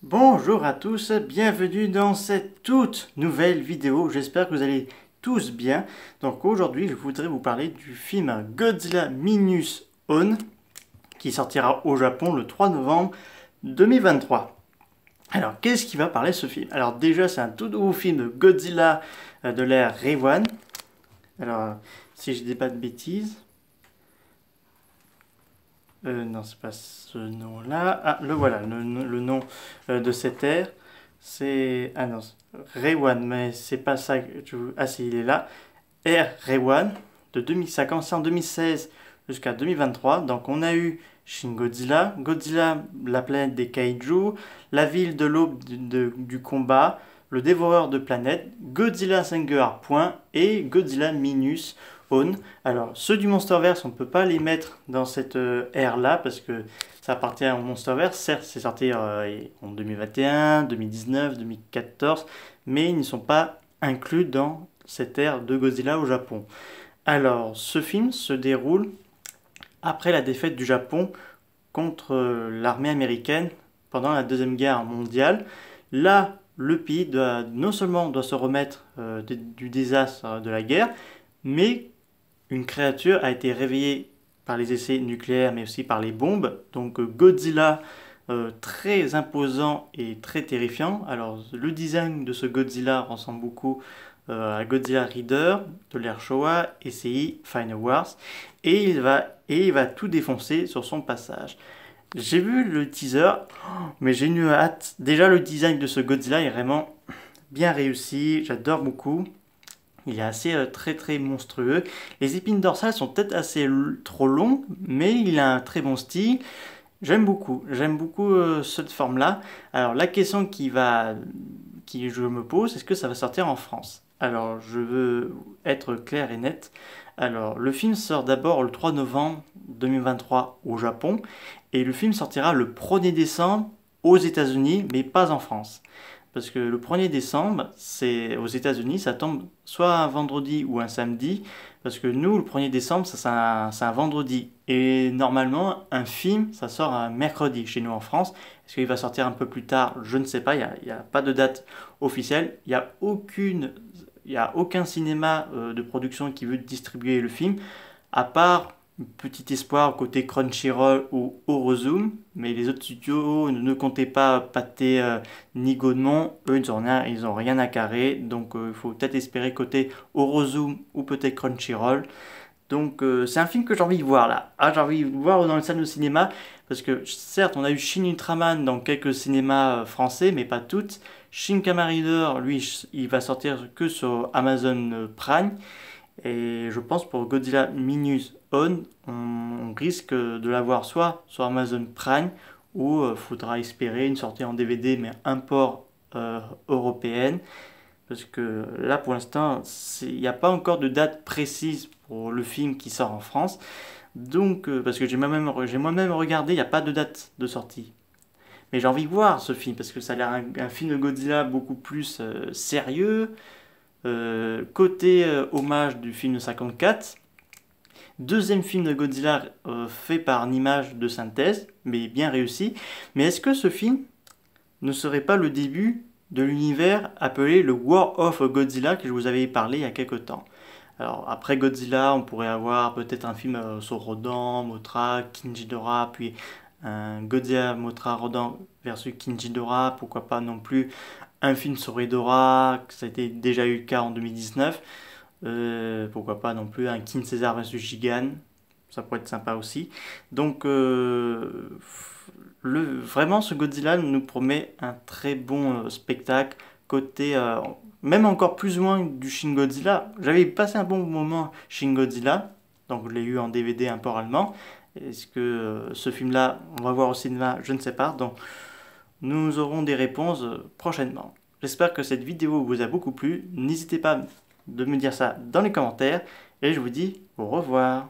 Bonjour à tous, bienvenue dans cette toute nouvelle vidéo. J'espère que vous allez tous bien. Donc aujourd'hui, je voudrais vous parler du film Godzilla Minus One qui sortira au Japon le 3 novembre 2023. Alors, qu'est-ce qui va parler ce film? Alors déjà, c'est un tout nouveau film de Godzilla de l'ère Reiwan. Alors, si je dis pas de bêtises... non, c'est pas ce nom-là. Ah, le voilà, le nom de cette ère. C'est... Ah non, Reiwan, mais c'est pas ça. Ah si, il est là. Ère Reiwan, de 2000, ça a commencé en 2016 jusqu'à 2023. Donc on a eu Shin Godzilla, Godzilla, la planète des kaiju, la ville de l'aube du combat, le dévoreur de planètes, Godzilla Singular Point et Godzilla Minus One. Alors, ceux du Monsterverse, on ne peut pas les mettre dans cette ère-là parce que ça appartient au Monsterverse. Certes, c'est sorti en 2021, 2019, 2014, mais ils ne sont pas inclus dans cette ère de Godzilla au Japon. Alors, ce film se déroule après la défaite du Japon contre l'armée américaine pendant la Deuxième Guerre mondiale. Là, le pays non seulement doit se remettre du désastre de la guerre, mais une créature a été réveillée par les essais nucléaires, mais aussi par les bombes. Donc Godzilla, très imposant et très terrifiant. Alors le design de ce Godzilla ressemble beaucoup à Godzilla Reader de l'ère Showa et SCI Final Wars. Et il va tout défoncer sur son passage. J'ai vu le teaser, mais j'ai une hâte. Déjà, le design de ce Godzilla est vraiment bien réussi. J'adore beaucoup. Il est assez très monstrueux. Les épines dorsales sont peut-être assez trop longues, mais il a un très bon style. J'aime beaucoup cette forme-là. Alors la question qui je me pose, est-ce que ça va sortir en France? Alors je veux être clair et net. Alors le film sort d'abord le 3 novembre 2023 au Japon et le film sortira le 1er décembre aux États-Unis, mais pas en France. Parce que le 1er décembre, c'est aux États-Unis, ça tombe soit un vendredi ou un samedi. Parce que nous, le 1er décembre, ça, c'est un vendredi. Et normalement, un film, ça sort un mercredi chez nous en France. Est-ce qu'il va sortir un peu plus tard? Je ne sais pas, il n'y a pas de date officielle. Il y a aucun cinéma de production qui veut distribuer le film, à part petit espoir côté Crunchyroll ou Eurozoom, mais les autres studios ne comptaient pas pâter ni Gaudemont, eux ils ont rien à carrer, donc il faut peut-être espérer côté Eurozoom ou peut-être Crunchyroll. Donc c'est un film que j'ai envie de voir là. Ah, j'ai envie de voir dans les salles de cinéma, parce que certes on a eu Shin Ultraman dans quelques cinémas français, mais pas toutes. Shin Kamen Rider, lui, il va sortir que sur Amazon Prime. Et je pense pour Godzilla Minus One, on risque de l'avoir soit sur Amazon Prime ou faudra espérer une sortie en DVD mais import européenne. Parce que là pour l'instant, il n'y a pas encore de date précise pour le film qui sort en France. Donc, parce que j'ai moi-même regardé, il n'y a pas de date de sortie. Mais j'ai envie de voir ce film parce que ça a l'air un film de Godzilla beaucoup plus sérieux. Côté hommage du film de 54, deuxième film de Godzilla fait par une image de synthèse, mais bien réussi. Mais est-ce que ce film ne serait pas le début de l'univers appelé le War of Godzilla que je vous avais parlé il y a quelques temps? Alors après Godzilla, on pourrait avoir peut-être un film sur Rodan, Mothra, King puis un Godzilla, Mothra, Rodan versus King pourquoi pas non plus un film sur Hedorah, que ça a été déjà eu le cas en 2019. Pourquoi pas non plus un King Caesar vs Gigan, ça pourrait être sympa aussi. Donc vraiment ce Godzilla nous promet un très bon spectacle côté même encore plus loin du Shin Godzilla. J'avais passé un bon moment Shin Godzilla, donc je l'ai eu en DVD import allemand. Est-ce que ce film-là, on va voir au cinéma? Je ne sais pas. Donc nous aurons des réponses prochainement. J'espère que cette vidéo vous a beaucoup plu. N'hésitez pas de me dire ça dans les commentaires. Et je vous dis au revoir.